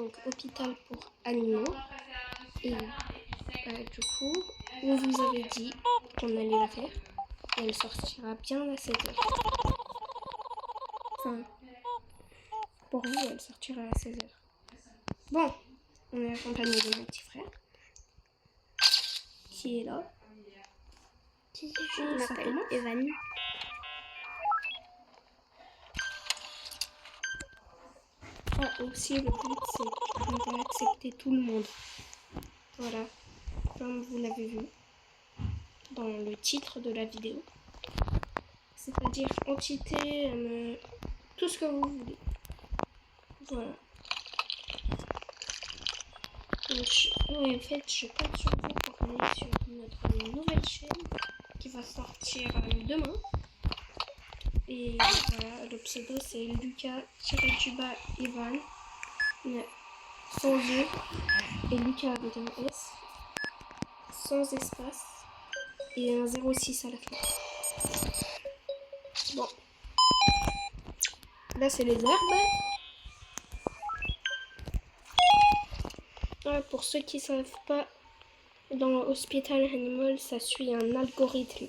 donc hôpital pour animaux. Et du coup, on vous avait dit qu'on allait la faire. Et elle sortira bien à 7h. Enfin, pour vous, elle sortira à 16h. Bon, on est accompagné de mon petit frère. Qui est là. Je m'appelle Evan. Ah, aussi, le but, c'est qu'on va accepter tout le monde. Voilà, comme vous l'avez vu dans le titre de la vidéo. C'est-à-dire entité, tout ce que vous voulez. Voilà. Donc, en fait, je compte sur vous pour aller sur notre nouvelle chaîne qui va sortir demain. Et voilà, le pseudo c'est Lucas-Evan, sans E, et Lucas avec un S, sans espace, et un 06 à la fin. Bon, là c'est les herbes. Voilà, pour ceux qui ne savent pas, dans Hospital Animal, ça suit un algorithme.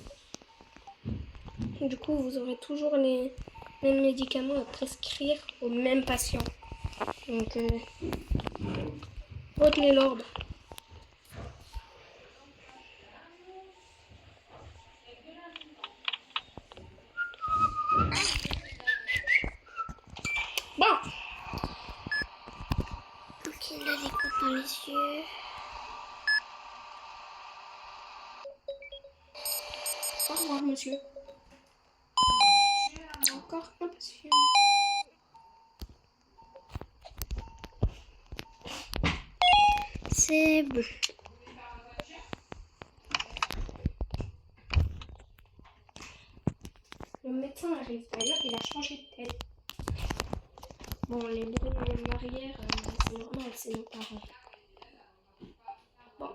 Du coup, vous aurez toujours les mêmes médicaments à prescrire aux mêmes patients. Donc, retenez l'ordre. Bon. Ok, là, les gouttes dans les yeux. Au revoir, monsieur. Encore un patient. C'est bon. Le médecin arrive d'ailleurs, il a changé de tête. Bon, les bruits en arrière, c'est normal, c'est nos parents. Bon.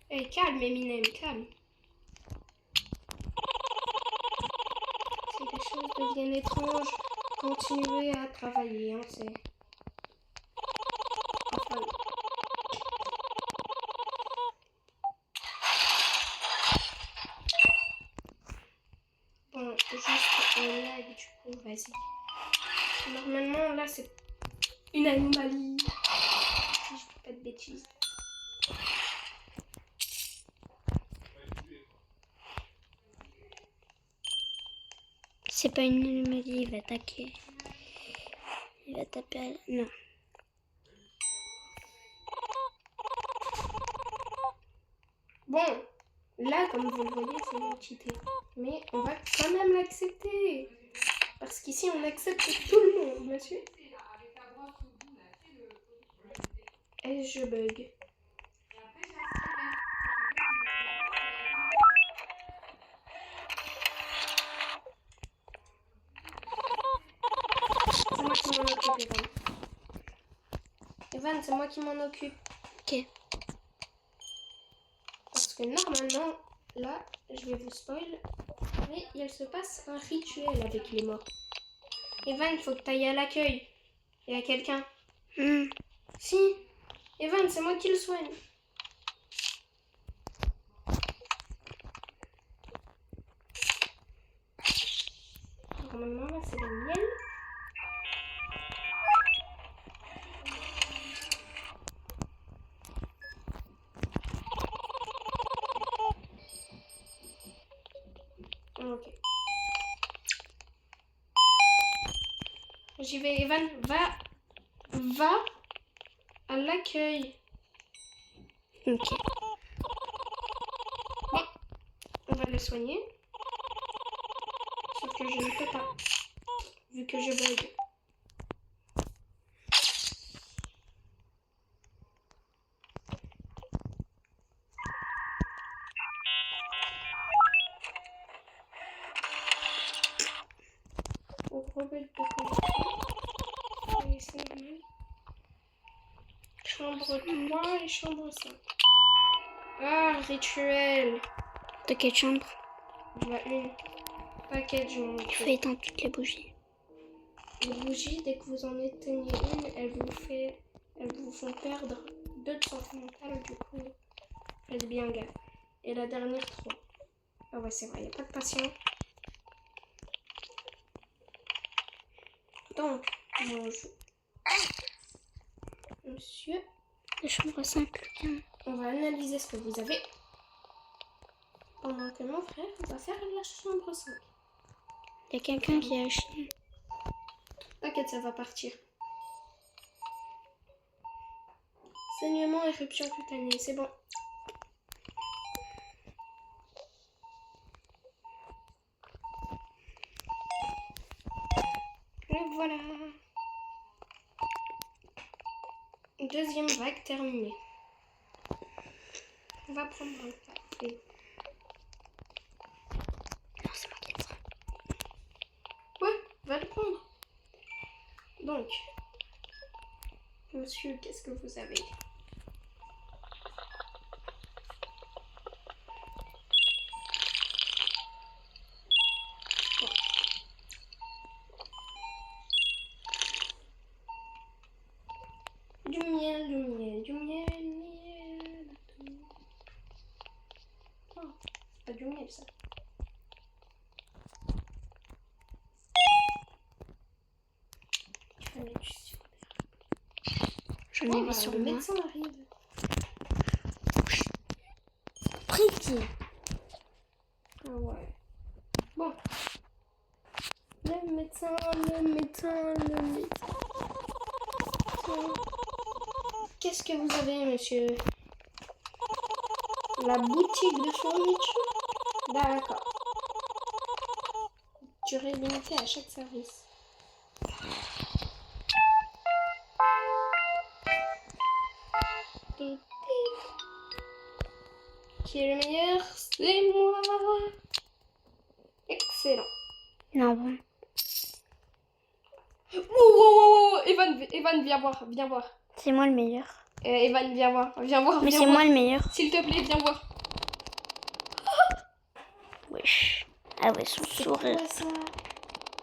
Hey, calme, Eminem, calme. Si les choses deviennent étranges, continuez à travailler, hein, c'est... Enfin... Bon, juste un lag, du coup, vas-y. Normalement, là, c'est une anomalie. Si je dis pas de bêtises. C'est pas une anomalie, il va attaquer. Il va taper à... Non. Bon, là, comme vous le voyez, c'est une entité. Mais on va quand même l'accepter. Parce qu'ici, on accepte tout le monde, monsieur. Et je bug. C'est moi qui m'en occupe, Evan. Evan, c'est moi qui m'en occupe. Ok. Parce que normalement, là, je vais vous spoil, mais il se passe un rituel avec les morts. Evan, il faut que tu ailles à l'accueil. Il y a quelqu'un. Si. Evan, c'est moi qui le soigne. Normalement, là, c'est le miel. Ok. J'y vais, Evan. Va à l'accueil. Ok. Bon, on va le soigner. Sauf que je ne peux pas. Vu que je bug. Rebelle de connexion. Et c'est normal. Chambre 3 et chambre 5. Ah, rituel. De quelle chambre? Je vois une. Package, mon Il faut éteindre toutes les bougies. Les bougies, dès que vous en éteignez une, elles vous font perdre 2 de santé mentale, du coup, faites bien gaffe. Et la dernière, 3. Ah ouais, c'est vrai, il n'y a pas de patient. Donc, bonjour. Monsieur, La chambre 5. on va analyser ce que vous avez. Pendant que mon frère va faire la chambre 5. Il y a quelqu'un qui a chié. T'inquiète, ça va partir. Saignement, éruption cutanée, c'est bon. Et voilà. Deuxième vague terminée. On va prendre un café. Non, c'est moi qui ai ça. Ouais, va le prendre. Donc, monsieur, qu'est-ce que vous avez? Du miel, du miel, du miel, miel. Oh, c'est pas du miel ça. Il fallait du sirop. J'en ai vu sur le moi. médecin arrive. Pretty. Ah ouais. Bon. Le médecin, le médecin, le médecin. Qu'est-ce que vous avez, monsieur? La boutique de fourniture? D'accord. Durée limitée à chaque service. Qui est le meilleur? C'est moi. Excellent. Non, bon. Oh, Evan, viens voir, viens voir. C'est moi le meilleur. Evan, viens voir, viens voir. Mais viens c'est voir. moi le meilleur. S'il te plaît, viens voir. Wesh. Ah ouais, son sourire. Ouais, ça.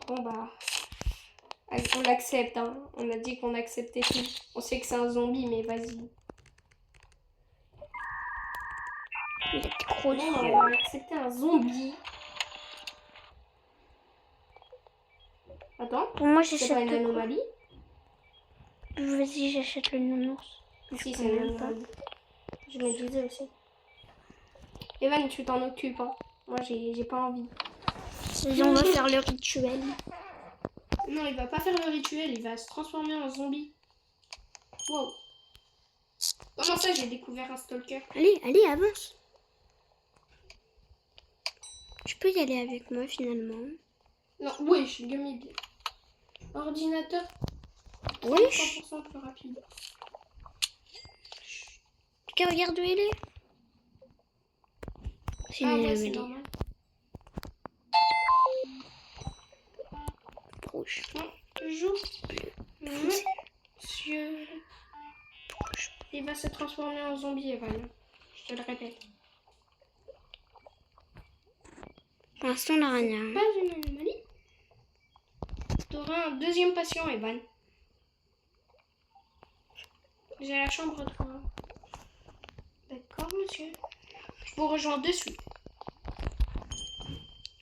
Bon bah, on l'accepte, hein. On a dit qu'on acceptait tout. On sait que c'est un zombie, mais vas-y. Il est trop Non, dur. on va accepter un zombie. Attends, Pour moi, c'est pas j'achète une le anomalie? Vas-y, j'achète le nounours. Si, c'est une anomalie. Je me disais aussi. Evan, tu t'en occupes, hein. Moi, j'ai pas envie. Vas-y, on va faire le rituel. Non, il va pas faire le rituel, il va se transformer en zombie. Wow. Comment ça, j'ai découvert un stalker? Allez, allez, avance. Tu peux y aller avec moi, finalement. Non, wesh, gummy bear. Ordinateur, Wesh. 3% plus rapide. Tu regarde où il est. C'est Ah une ouais, c'est anomalie. normal. Rouge. Bonjour. Foncé. Monsieur. Il va se transformer en zombie, Evan. Je te le répète. Pour l'instant, on n'a rien. Pas une anomalie. T'auras un deuxième patient, Evan. J'ai la chambre 3. D'accord, monsieur. Je vous rejoins de suite.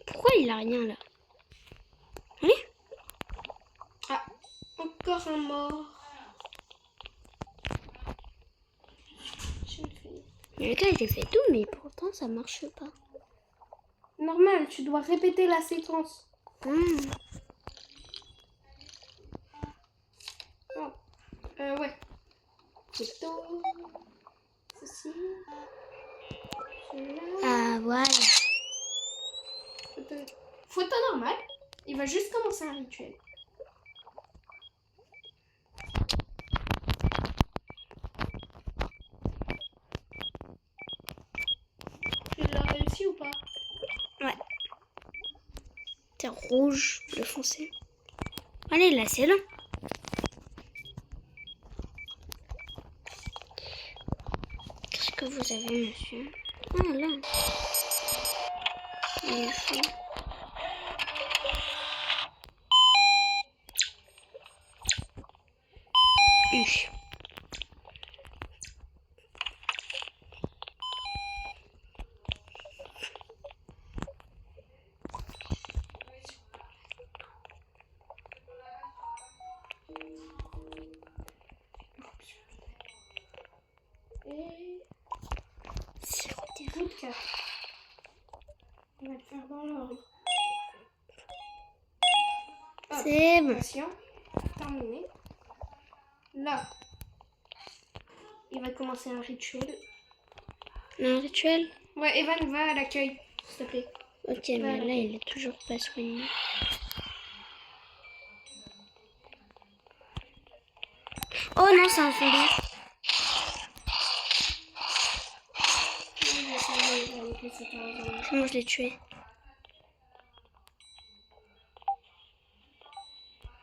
Pourquoi il a rien là? Allez. Ah, encore un mort. Le gars, j'ai fait tout, mais pourtant, ça marche pas. Normal, tu dois répéter la séquence. Ah. Oh. Ouais. Photo. Ceci. Cela. Ah, voilà. Photo normale. Il va juste commencer un rituel. Tu l'as réussi ou pas? Ouais. C'est rouge, bleu foncé. Allez, là, c'est long. Qu'est-ce que vous avez, monsieur? Ah, là. tue. Et C'est route 4. On va le faire dans l'ordre. Hop, C'est bon. patient. Terminé. Là, il va commencer un rituel. Un rituel? Ouais, Evan, va à l'accueil, s'il te plaît. Ok, mais là, il est toujours pas soigné. Oh non, c'est un zombie. Je savais, Evan, que c'était un zombie. Comment je l'ai tué?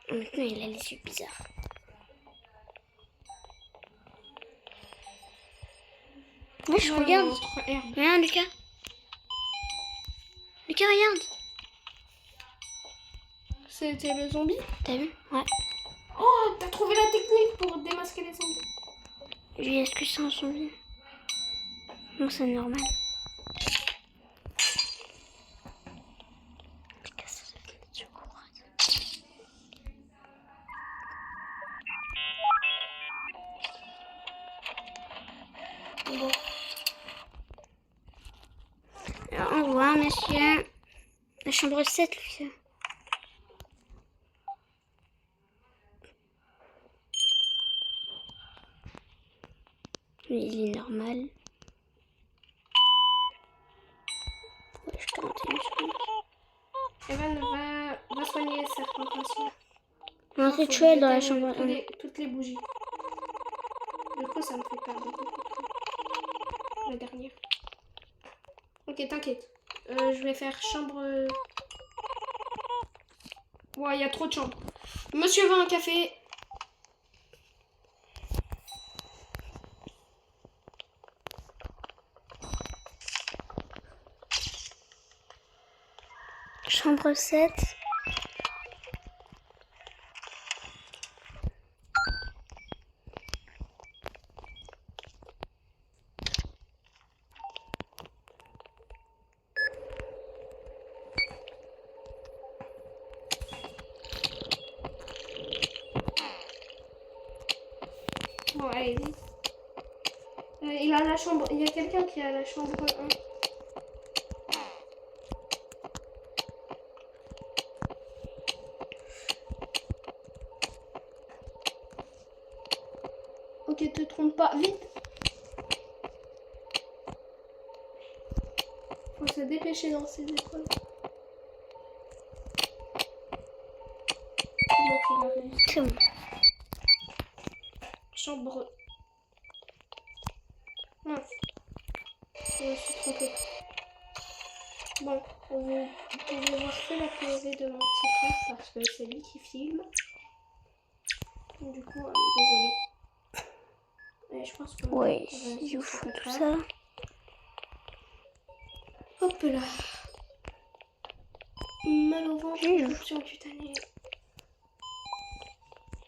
Maintenant, il a les yeux bizarres. Ouais, je regarde. Regarde, Lucas. Lucas, regarde. C'était le zombie. T'as vu? Ouais. Oh, t'as trouvé la technique pour démasquer les zombies. Lui, est-ce que c'est un zombie? Non, c'est normal. Lucas, ça doit être du courage. Bon. Alors, au revoir, monsieur. La chambre 7, Lucas. Il est normal. Ouais, je 41 secondes. Evan, va soigner certains patients. Un Faut rituel que dans la j'éteigne chambre 1. toutes les bougies. Du coup, ça me fait perdre beaucoup de temps. La dernière. Ok, t'inquiète. Je vais faire chambre... Ouais, il y a trop de chambres. Monsieur veut un café. Chambre 7. Bon, allez, vite. Il a la chambre... Il y a quelqu'un qui a la chambre 1. Ok, te trompe pas. Vite. Faut se dépêcher dans ces épreuves. Comment tu vas réussir? C'est bon. Chambre... Mince. Je me suis trompée. Bon, vous pouvez voir que la POV de mon petit frère parce que c'est lui qui filme. Du coup, désolé. Et je pense que... Ouais, il faut tout ça. Hop là. Mal au ventre, éruption cutanée.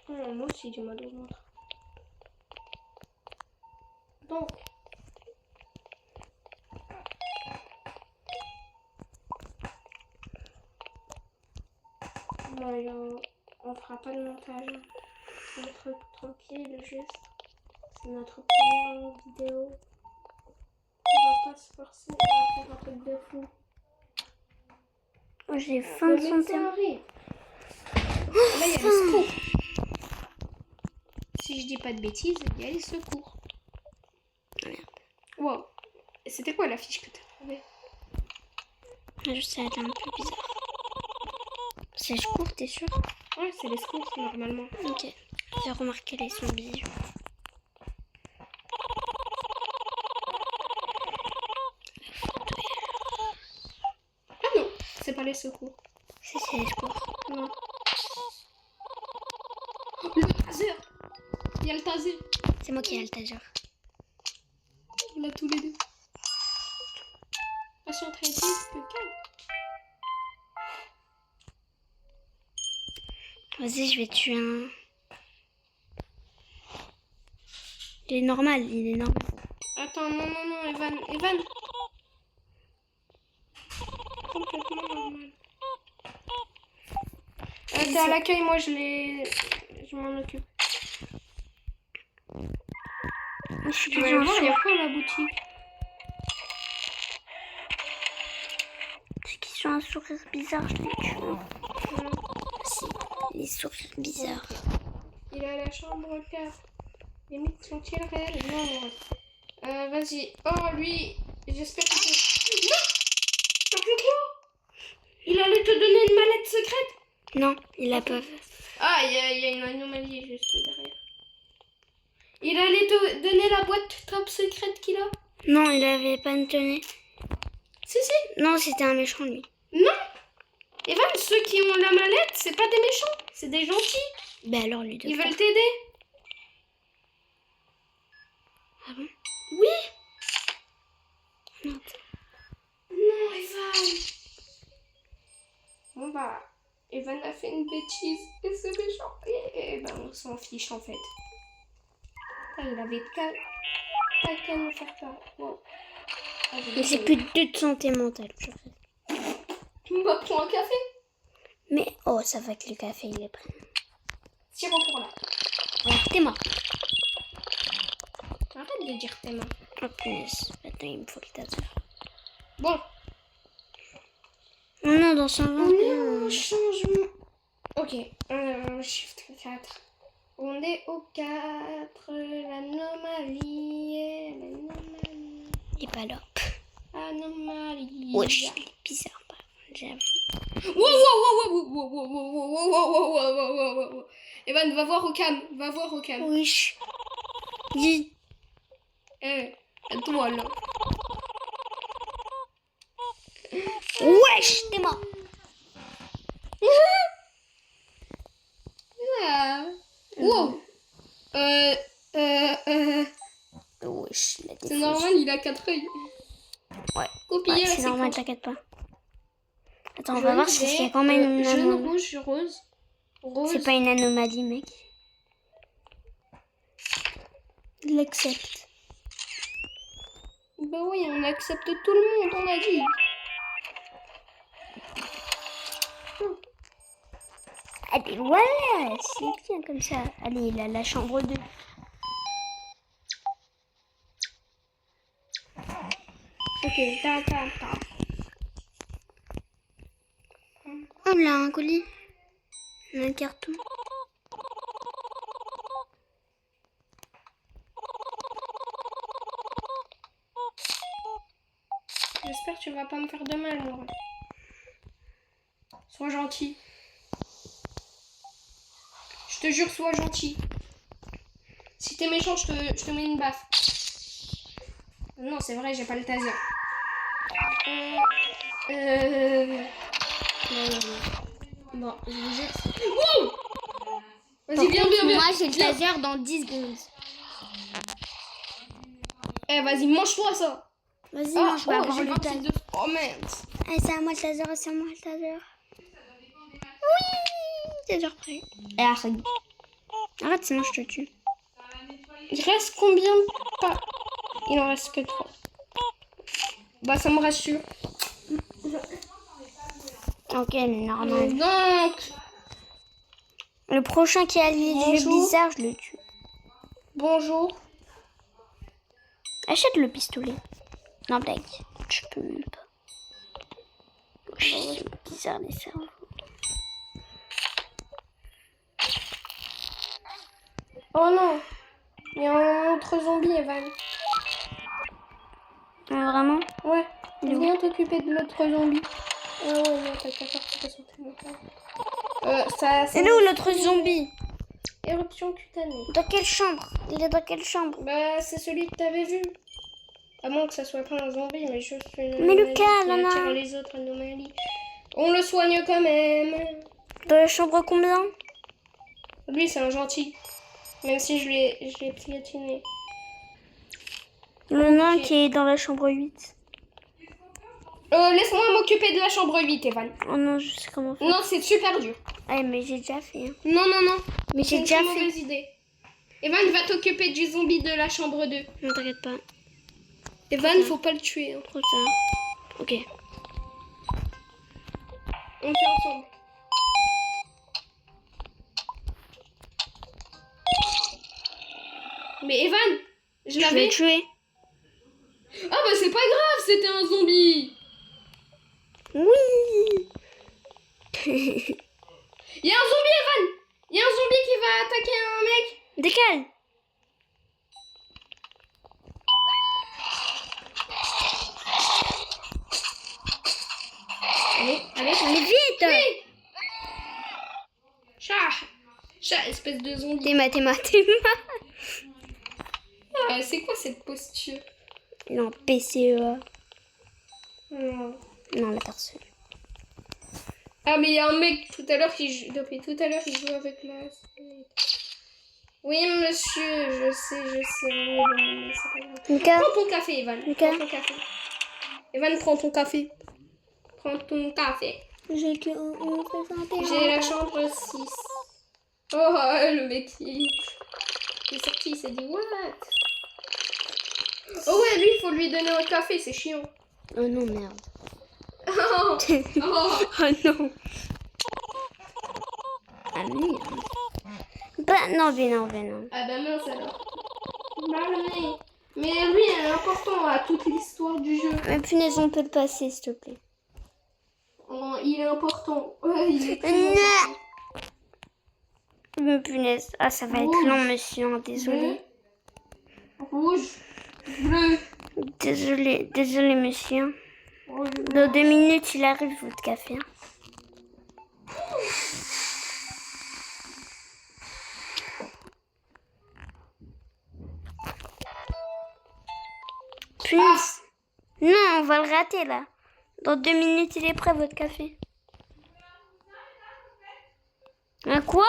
Oh, moi aussi j'ai mal au ventre. Donc... Bon, on fera pas de montage. C'est un truc tranquille, juste. C'est notre première vidéo. On va pas se forcer à faire un truc de fou. J'ai faim de Le médecin sentir. arrive. Là, il y a les secours. Si je dis pas de bêtises, il y a les secours. Merde. Wow. Et c'était quoi la fiche que t'as trouvée? Je sais, elle est un peu bizarre. C'est je cours, t'es sûr? Ouais, c'est les secours, normalement. Ok. J'ai remarqué les zombies. Ah non, c'est pas les secours. C'est les secours. Non. Le taser. Il y a le taser. C'est moi qui ai le taser. On l'a tous les deux. Patient traité, calme. Vas-y, je vais tuer un. Il est normal, il est normal. Attends, non, Evan. Evan. Complètement normal. T'es à l'accueil, moi je m'en occupe. Je suis Tu vas déjà aller en voir, il y a sourire. quoi à la boutique? Ceux qui ont un sourire bizarre, je les tue. Voilà. Si, les sourires bizarres. Il est à la chambre 4. Les mythes sont-ils réels? Non. Vas-y. Oh, lui, j'espère que c'est... Non! T'as fait quoi? Il allait te donner une mallette secrète? Non, il a pas. Ah, il y a une anomalie juste derrière. Il allait te donner la boîte top secrète qu'il a? Non, il avait pas une tenue. Si. Non, c'était un méchant, lui. Non! Evan, ceux qui ont la mallette, c'est pas des méchants, c'est des gentils. Ben alors, lui, Ils veulent t'aider. Ah bon? Oui. Non. Non, Evan. Bon bah, Evan a fait une bêtise et c'est méchant. Et ben on s'en fiche en fait. Ah, il avait pas qu'à nous faire peur. Wow. Ah, Mais c'est plus de santé mentale, je fais. Bah, prends un café. Mais, oh, ça va que le café, il est prêt. Sirop pour là. Alors, t'es mort. Arrête de dire tes mains. Oh, punaise. Attends, il me faut le taser. Bon, Oh non, dans 120. on est au changement. Ok, shift 4. On est au 4. L'anomalie. Il est pas là. Anomalie. Wesh, il est bizarre, par contre, j'avoue. Wow. Evan, va voir au cam. Wesh. Dis. Toi là. Wesh, t'es mort. Wow. Wesh, il a des C'est faux normal, il a 4 œils. Ouais. Copier Ouais, la c'est normal, séquence. t'inquiète pas. Attends, on va voir s'il y a quand même une jaune, anomalie. rouge, rose. C'est pas une anomalie, mec. Il l'accepte. Bah oui, on accepte tout le monde, on a dit. Allez, voilà, c'est bien comme ça. Allez, il a la chambre 2. Ok, ta. Oh là, un colis. Un carton. J'espère que tu vas pas me faire de mal, Laura. Sois gentil. Je te jure, sois gentil. Si t'es méchant, je te mets une baffe. Non, c'est vrai, j'ai pas le taser. Non. Bon, je vous jure. Wow! Vas-y, viens. Moi, j'ai le Viens. taser dans 10 secondes. Eh, vas-y, mange-toi ça. Vas-y, Ah, moi, je vais avoir j'ai le 26 taser. de... Oh, merde. Allez, c'est à moi le taser, c'est à moi le taser. Oui, taser prêt. Et arrête. Arrête, sinon je te tue. Il reste combien de pas? Il en reste que 3. Bah, ça me rassure. Ok, normal. Donc, Le prochain qui a les yeux Bonjour. bizarres, je le tue. bonjour. Achète le pistolet. Non, blague. Je peux même pas. C'est bizarre les cerveaux. Oh non. Il y a un autre zombie, Evan. Vraiment? Ouais. Il est où? Viens t'occuper de l'autre zombie. Ah ouais, non, t'as qu'à faire ça sur téléphone. Ça... C'est là où l'autre zombie? Éruption cutanée. Dans quelle chambre? Il est dans quelle chambre? Bah, c'est celui que t'avais vu. À moins que ça soit pas un zombie, mais juste une Mais anomalie Lucas, qui là, attire là. les autres anomalies. On le soigne quand même. Dans la chambre combien? Lui, c'est un gentil. Même si je l'ai piétiné. Le nain Ok. qui est dans la chambre 8. Laisse-moi m'occuper de la chambre 8, Evan. Oh non, je sais comment faire. Non, c'est super dur. Ouais, mais j'ai déjà fait. Hein. Non. Mais C'est j'ai une déjà très fait. mauvaise idée. Evan va t'occuper du zombie de la chambre 2. Non, t'inquiète pas. Evan, faut pas le tuer. Hein. Trop tard. Ok. On fait ensemble. Mais Evan, je Je vais l'avais. le tuer. Ah bah c'est pas grave, c'était un zombie. Oui. Il y a un zombie, Evan. Il y a un zombie qui va attaquer un mec. Décale. Allez. Allez vite. Oui. Chat, espèce de zombie. T'es ma. Ah, c'est quoi cette posture? Non, PCE. Non. Non, la personne. Ah mais il y a un mec tout à l'heure depuis tout à l'heure il joue avec la... Oui monsieur, je sais, mais c'est pas grave. Mika. Prends ton café Evan, Mika. prends ton café. Evan, prends ton café. Prends ton café. J'ai que 61. J'ai la chambre 6. Oh le mec il est sorti, il s'est dit what? Oh ouais, lui il faut lui donner un café, c'est chiant. Oh non, merde. Oh, oh. Oh non. Ah merde. Bah non, mais non. Ah bah mince alors. Bah, mais lui, il est important à toute l'histoire du jeu. Mais punaise, on peut le passer, s'il te plaît. Oh, il est important. Ouais, il est très Non. important. Mais punaise. Ah, ça va être Rouge. long, monsieur. Hein, désolé. Bleu, rouge, bleu. Désolé, monsieur. Rouge, bleu. Dans 2 minutes, il arrive, votre café. Hein. Punaise. Non, on va le rater, là. Dans 2 minutes, il est prêt, votre café. Un quoi?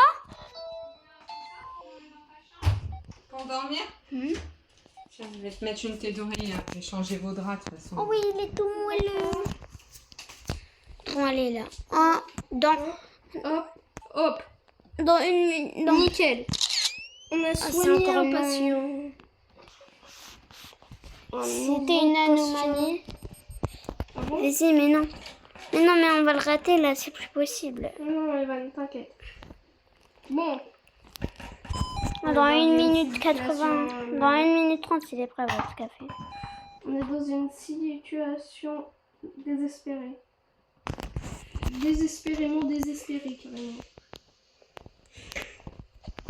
Pour dormir? Tiens, je vais te mettre une tête d'oreiller. Hein. Je vais changer vos draps de toute façon. Oh oui, il est tout moelleux. Bon, allez, là. Ah, Hop. dans une minute. Dans... Nickel. On a c'est soigné encore un long. patient. Un C'était nouveau une patient. anomalie. Ah bon? Vas-y, mais non. Mais non, mais on va le rater, là. C'est plus possible. Non, Evan, t'inquiète. Bon. Dans 1 une minute situation, 80. Dans 1 minute 30, il est prêt, votre café. On est dans une situation désespérée. Désespérément désespérée, carrément.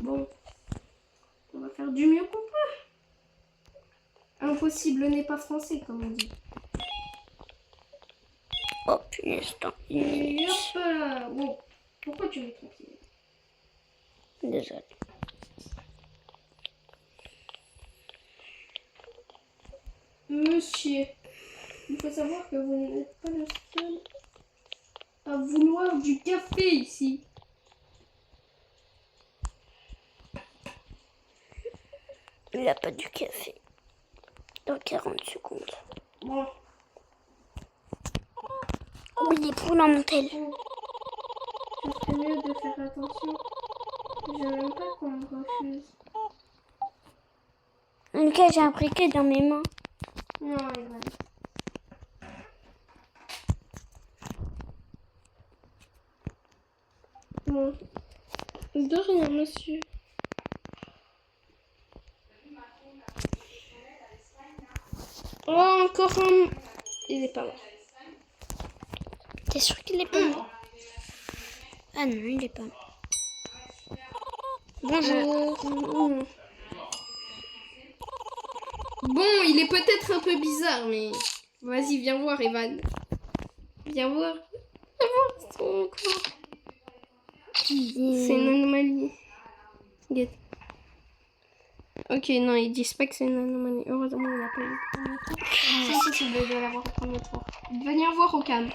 Bon. On va faire du mieux qu'on peut. Impossible n'est pas français, comme on dit. Oh, punaise, dans 1 Et minute. hop là. Bon. Pourquoi tu veux tranquille? Désolé. Monsieur, il faut savoir que vous n'êtes pas le seul à vouloir du café ici. Il a pas du café. Dans 40 secondes. Bon. Oui, il est pour la montelle. Ce serait mieux de faire attention. J'aime pas qu'on me refuse. En tout cas, j'ai un briquet dans mes mains. Non, Evan. Bon. De rien, monsieur. Oh, encore un... Il est pas mort. T'es sûr qu'il est pas mort? Ah non, il est pas mort. Bonjour. Bon, il est peut-être un peu bizarre, mais... Vas-y, viens voir, Evan. Viens voir. Viens voir son corps. C'est une anomalie. Regarde. Ok, non, ils disent pas que c'est une anomalie. Heureusement, on n'a pas eu le premier tour. Si, tu dois l'avoir au premier tour. Venir voir au calme.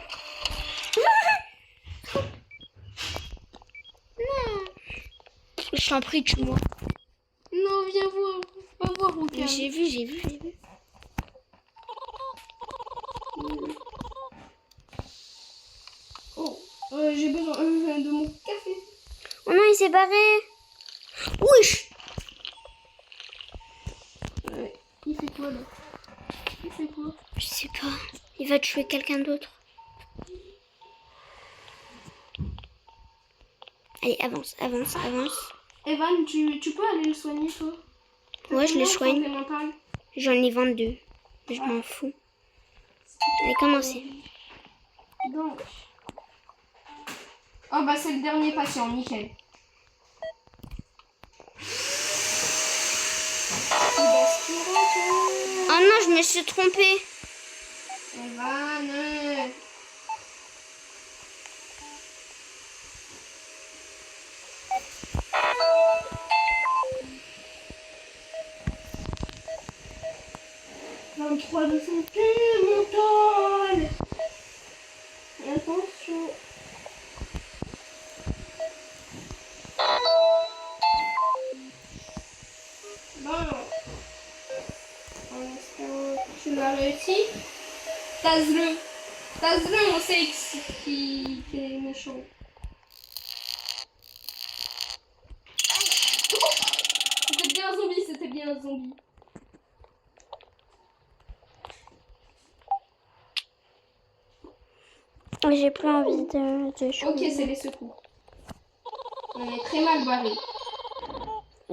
Je t'en prie, tue-moi. Non, viens voir. Va voir au calme. J'ai vu. Oh, j'ai besoin de mon café. Oh non, il s'est barré. Wesh. quoi là? Il fait quoi? Je sais pas. Il va tuer quelqu'un d'autre. Allez, avance, avance, avance. Evan, tu peux aller le soigner toi? Ouais, je le soigne. Santé mentale. J'en ai 22. Je m'en fous. Allez, commencez. Donc. Oh bah c'est le dernier patient, nickel. Oh non, je me suis trompée. Evan. Trois de santé mentale. Attention. Bon. En espérant que tu l'as réussi. Tasse-le. Tasse-le, on sait qu'il est méchant. C'était bien un zombie, c'était bien un zombie. J'ai plus envie de jouer. Ok, c'est les secours. On est très mal barré.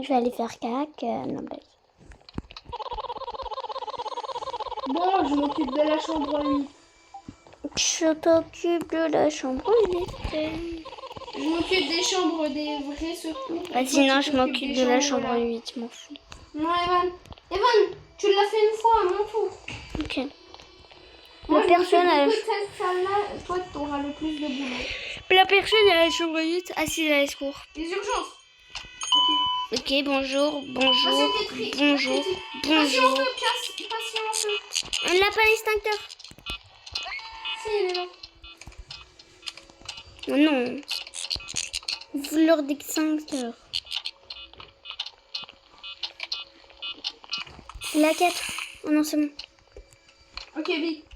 Je vais aller faire cac. Non, blague. Bon, je m'occupe de la chambre 8. Je t'occupe de la chambre 8. Je m'occupe des chambres des vrais secours. Bah, sinon, je m'occupe de la chambre 8. Je m'en fous. Non, Evan. Evan, tu l'as fait une fois à mon tour. Ok. Moi, La personne à à la... cette salle-là, toi, tu auras le plus de boulot. La personne à la chambre 8 assise à la secours. Les urgences. Ok. Ok, bonjour, bonjour, Patientée, bonjour, bonjour. Patience. On n'a pas l'extincteur. Si, il est là. Oh non. Vouloir d'extincteur. La 4. Oh non, c'est bon. Ok, vite.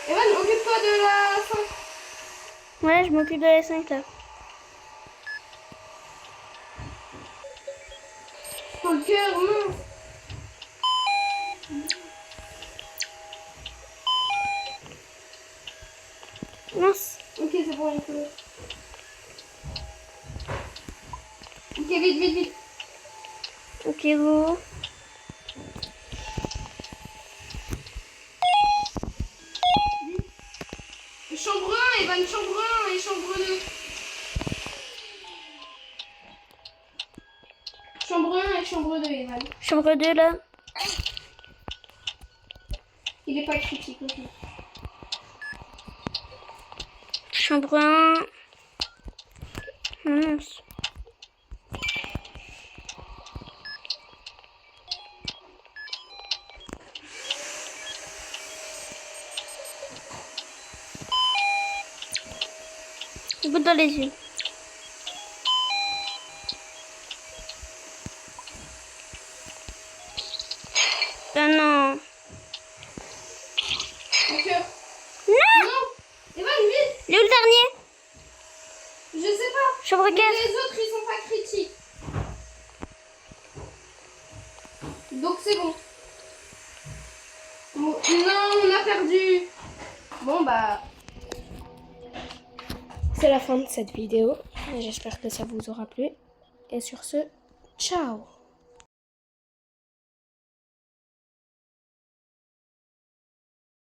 Evan, occupe-toi de la 5. Ouais, je m'occupe de la 5 là. Dans le cœur, mince. Mince. Ok, c'est bon, il faut. Ok, vite. Ok, go. Chambre 1, Evan, chambre 1 et chambre 2. Chambre 1 et chambre 2, Evan. Chambre 2 là. Il est pas critique, ok. Chambre 1. Mince. Goutte dans les yeux. Ah non. Mon cœur. Non. Evan, vite. Il est où le dernier? Je sais pas. Chambre Mais 4. les autres, ils sont pas critiques. Donc c'est bon. Bon. Non, on a perdu. Bon, bah... C'est la fin de cette vidéo. J'espère que ça vous aura plu. Et sur ce, ciao.